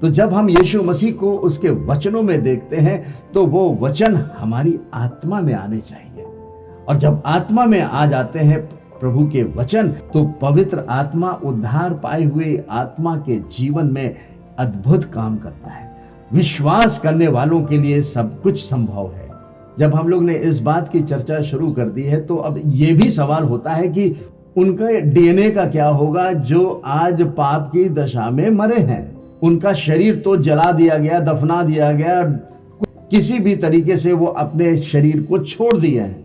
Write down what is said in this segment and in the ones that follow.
तो जब हम यीशु मसीह को उसके वचनों में देखते हैं तो वो वचन हमारी आत्मा में आने चाहिए, और जब आत्मा में आ जाते हैं प्रभु के वचन, तो पवित्र आत्मा उद्धार पाए हुए आत्मा के जीवन में अद्भुत काम करता है। विश्वास करने वालों के लिए सब कुछ संभव है। जब हम लोग ने इस बात की चर्चा शुरू कर दी है, तो अब ये भी सवाल होता है कि उनका डीएनए का क्या होगा जो आज पाप की दशा में मरे हैं। उनका शरीर तो जला दिया गया, दफना दिया गया, किसी भी तरीके से वो अपने शरीर को छोड़ दिए हैं।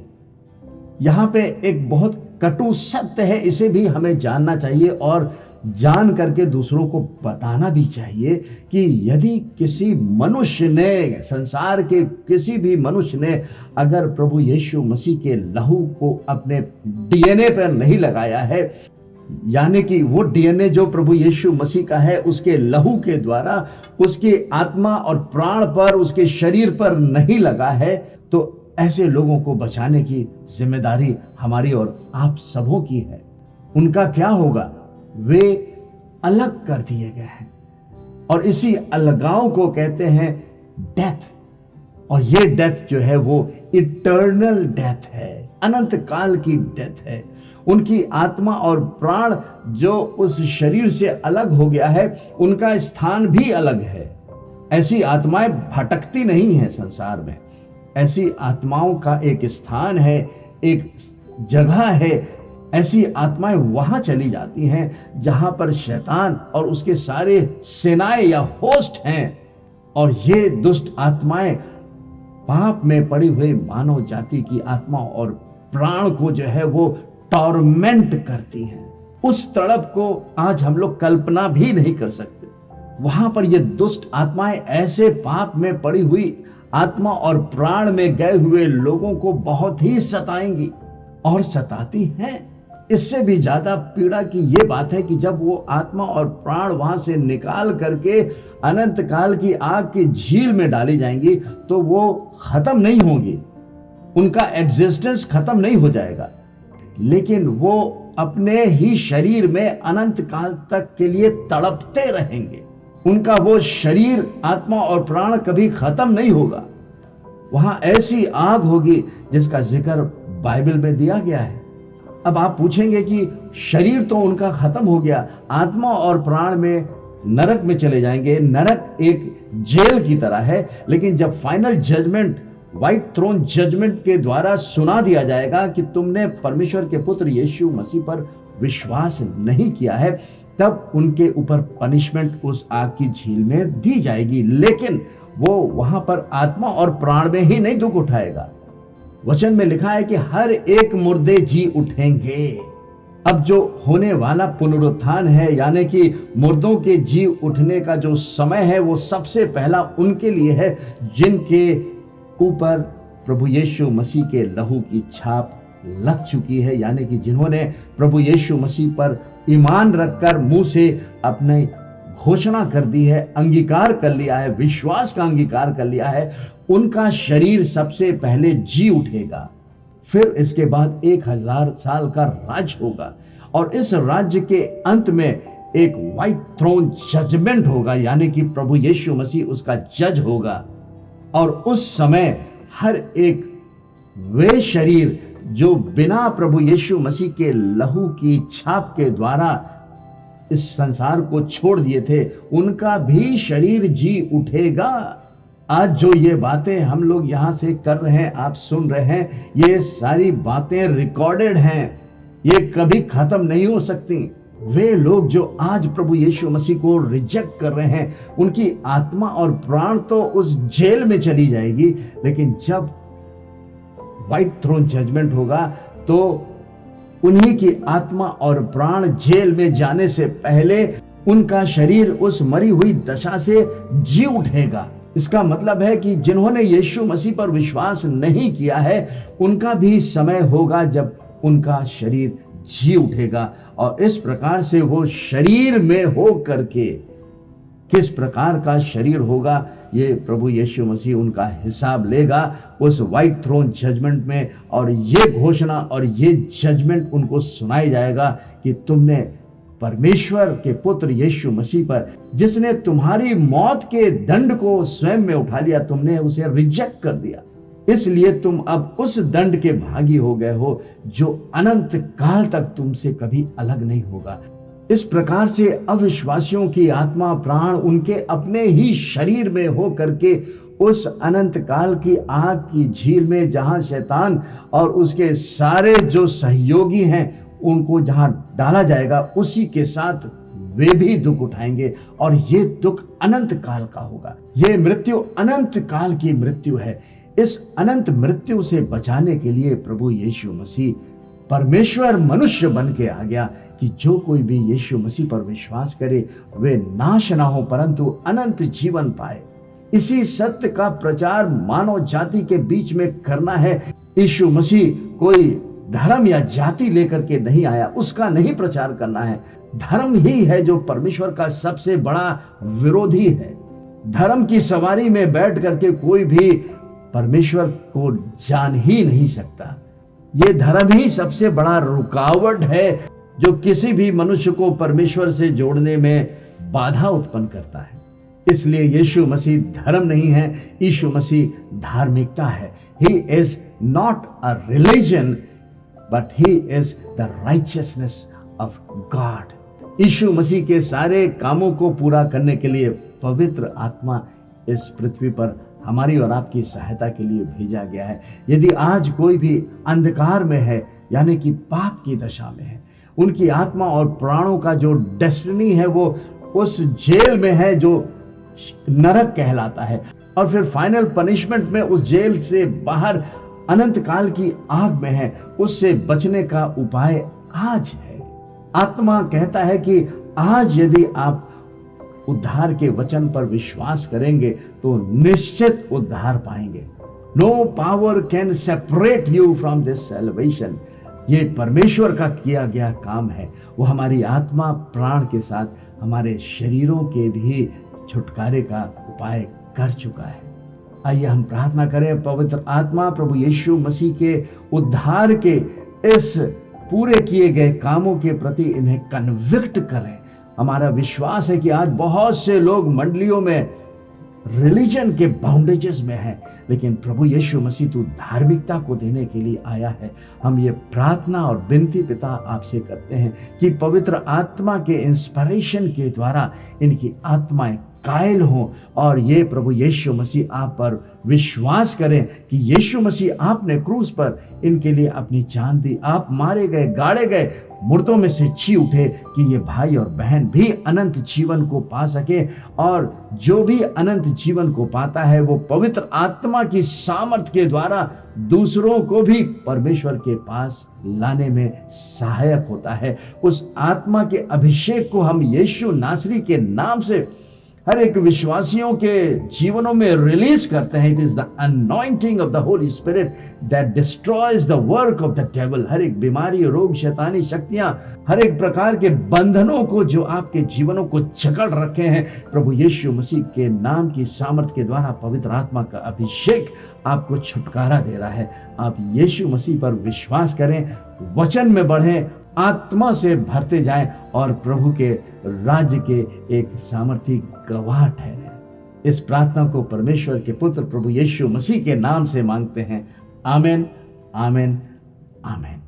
यहाँ पे एक बहुत कटु सत्य है, इसे भी हमें जानना चाहिए और जान करके दूसरों को बताना भी चाहिए कि यदि किसी मनुष्य ने, संसार के किसी भी मनुष्य ने अगर प्रभु यीशु मसीह के लहू को अपने डीएनए पर नहीं लगाया है, यानी कि वो डीएनए जो प्रभु यीशु मसीह का है उसके लहू के द्वारा उसकी आत्मा और प्राण पर, उसके शरीर पर नहीं लगा है, तो ऐसे लोगों को बचाने की जिम्मेदारी हमारी और आप सबों की है। उनका क्या होगा? वे अलग कर दिए गए हैं, और इसी अलगाव को कहते हैं डेथ। और ये डेथ जो है वो इटर्नल डेथ है, अनंत काल की डेथ है। उनकी आत्मा और प्राण जो उस शरीर से अलग हो गया है, उनका स्थान भी अलग है। ऐसी आत्माएं भटकती नहीं है संसार में। ऐसी आत्माओं का एक स्थान है, एक जगह है। ऐसी आत्माएं वहां चली जाती हैं जहां पर शैतान और उसके सारे सेनाएं या होस्ट हैं, और ये दुष्ट आत्माएं पाप में पड़ी हुई मानव जाति की आत्मा और प्राण को जो है वो टॉर्मेंट करती हैं। उस तड़प को आज हम लोग कल्पना भी नहीं कर सकते। वहां पर ये दुष्ट आत्माएं ऐसे पाप में पड़ी हुई आत्मा और प्राण में गए हुए लोगों को बहुत ही सताएंगी और सताती हैं। इससे भी ज्यादा पीड़ा की ये बात है कि जब वो आत्मा और प्राण वहां से निकाल करके अनंत काल की आग की झील में डाली जाएंगी, तो वो खत्म नहीं होंगी, उनका एग्जिस्टेंस खत्म नहीं हो जाएगा, लेकिन वो अपने ही शरीर में अनंत काल तक के लिए तड़पते रहेंगे। उनका वो शरीर, आत्मा और प्राण कभी खत्म नहीं होगा। वहां ऐसी आग होगी जिसका जिक्र बाइबल में दिया गया है। अब आप पूछेंगे कि शरीर तो उनका खत्म हो गया, आत्मा और प्राण में नरक में चले जाएंगे। नरक एक जेल की तरह है, लेकिन जब final judgment, white throne judgment के द्वारा सुना दिया जाएगा कि तुमने परमेश्वर के पुत्र यीशु मसीह पर विश्वास नहीं किया है, तब उनके ऊपर पनिशमेंट उस आग की झील में दी जाएगी। लेकिन वो वहां पर आत्मा और प्राण में ही नहीं दुख उठाएगा। वचन में लिखा है कि हर एक मुर्दे जी उठेंगे। अब जो होने वाला पुनरुत्थान है, यानी कि मुर्दों के जी उठने का जो समय है, वो सबसे पहला उनके लिए है जिनके ऊपर प्रभु यीशु मसीह के लहू की छाप लग चुकी है, यानी कि जिन्होंने प्रभु यीशु मसीह पर ईमान रखकर मुंह से अपने घोषणा कर दी है, अंगीकार कर लिया है, विश्वास का अंगीकार कर लिया है, उनका शरीर सबसे पहले जी उठेगा। फिर इसके बाद 1000 साल का राज होगा, और इस राज्य के अंत में एक व्हाइट थ्रोन जजमेंट होगा, यानी कि प्रभु यीशु मसीह उसका जज होगा। और उस समय हर एक वे शरीर जो बिना प्रभु यीशु मसीह के लहू की छाप के द्वारा इस संसार को छोड़ दिए थे, उनका भी शरीर जी उठेगा। आज जो ये बातें हम लोग यहां से कर रहे हैं, आप सुन रहे हैं, ये सारी बातें रिकॉर्डेड हैं, ये कभी खत्म नहीं हो सकती। वे लोग जो आज प्रभु यीशु मसीह को रिजेक्ट कर रहे हैं, उनकी आत्मा और प्राण तो उस जेल में चली जाएगी, लेकिन जब व्हाइट थ्रोन जजमेंट होगा तो उन्हीं की आत्मा और प्राण जेल में जाने से पहले उनका शरीर उस मरी हुई दशा से जी उठेगा। इसका मतलब है कि जिन्होंने यीशु मसीह पर विश्वास नहीं किया है, उनका भी समय होगा जब उनका शरीर जी उठेगा। और इस प्रकार से वो शरीर में हो करके, किस प्रकार का शरीर होगा, ये प्रभु यीशु मसीह उनका हिसाब लेगा उस व्हाइट थ्रोन जजमेंट में। और ये घोषणा और ये जजमेंट उनको सुनाई जाएगा कि तुमने परमेश्वर के पुत्र यीशु मसीह पर, जिसने तुम्हारी मौत के दंड को स्वयं में उठा लिया, तुमने उसे रिजेक्ट कर दिया। इसलिए तुम अब उस दंड के भागी हो गए हो जो अनंत काल तक तुमसे कभी अलग नहीं होगा। इस प्रकार से अविश्वासियों की आत्मा प्राण उनके अपने ही शरीर में हो करके उस अनंत काल की आग की झील में, जहां शैतान और उसके सारे जो सहयोगी हैं उनको जहां डाला जाएगा, उसी के साथ वे भी दुख उठाएंगे और ये दुख अनंत काल का होगा। ये मृत्यु अनंत काल की मृत्यु है। इस अनंत मृत्यु से बचाने के लिए प्रभु यीशु मसीह परमेश्वर मनुष्य बन के आ गया कि जो कोई भी यीशु मसीह पर विश्वास करे वे नाश ना हो परंतु अनंत जीवन पाए। इसी सत्य का प्रचार मानव जाति के बीच में करना है। यीशु मसीह कोई धर्म या जाति लेकर के नहीं आया, उसका नहीं प्रचार करना है। धर्म ही है जो परमेश्वर का सबसे बड़ा विरोधी है। धर्म की सवारी में बैठ करके कोई भी परमेश्वर को जान ही नहीं सकता। ये धर्म ही सबसे बड़ा रुकावट है जो किसी भी मनुष्य को परमेश्वर से जोड़ने में बाधा उत्पन्न करता है। इसलिए यीशु मसीह धर्म नहीं है, यीशु मसीह धार्मिकता है। He is not a religion, but he is the righteousness of God. यीशु मसीह के सारे कामों को पूरा करने के लिए पवित्र आत्मा इस पृथ्वी पर हमारी और आपकी सहायता के लिए भेजा गया है। यदि आज कोई भी अंधकार में है, यानी कि पाप की दशा में है, उनकी आत्मा और प्राणों का जो डेस्टिनी है वो उस जेल में है जो नरक कहलाता है, और फिर फाइनल पनिशमेंट में उस जेल से बाहर अनंत काल की आग में है, उससे बचने का उपाय आज है। आत्मा कहता है कि आज यदि आप उद्धार के वचन पर विश्वास करेंगे तो निश्चित उद्धार पाएंगे। No power can separate you from this salvation. ये परमेश्वर का किया गया काम है। वो हमारी आत्मा प्राण के साथ हमारे शरीरों के भी छुटकारे का उपाय कर चुका है। आइए हम प्रार्थना करें। पवित्र आत्मा प्रभु यीशु मसीह के उद्धार के इस पूरे किए गए कामों के प्रति इन्हें कन्विक्ट करें। हमारा विश्वास है कि आज बहुत से लोग मंडलियों में रिलीजन के बाउंडेजेस में हैं, लेकिन प्रभु यीशु मसीह तू धार्मिकता को देने के लिए आया है। हम ये प्रार्थना और विनती पिता आपसे करते हैं कि पवित्र आत्मा के इंस्पिरेशन के द्वारा इनकी आत्माएं कायल हों और ये प्रभु यीशु मसीह आप पर विश्वास करें कि यीशु मसीह आपने क्रूस पर इनके लिए अपनी जान दी, आप मारे गए, गाड़े गए, मुर्दों में से जी उठे कि ये भाई और बहन भी अनंत जीवन को पा सके, और जो भी अनंत जीवन को पाता है वो पवित्र आत्मा की सामर्थ्य के द्वारा दूसरों को भी परमेश्वर के पास लाने में सहायक होता है। उस आत्मा के अभिषेक को हम यीशु नासरी के नाम से हर एक विश्वासियों के जीवनों में रिलीज करते हैं। It is the anointing of the Holy Spirit that destroys the work of the devil. हर एक बीमारी, रोग, शैतानी शक्तियां, हर एक प्रकार के बंधनों को जो आपके जीवनों को जकड़ रखे हैं, प्रभु यीशु मसीह के नाम की सामर्थ्य के द्वारा पवित्र आत्मा का अभिषेक आपको छुटकारा दे रहा है। आप यीशु मसीह पर विश्वास करें, वचन में बढ़ें, आत्मा से भरते जाएं और प्रभु के राज्य के एक सामर्थी गवाह ठहरे। इस प्रार्थना को परमेश्वर के पुत्र प्रभु यीशु मसीह के नाम से मांगते हैं। आमीन, आमीन, आमीन।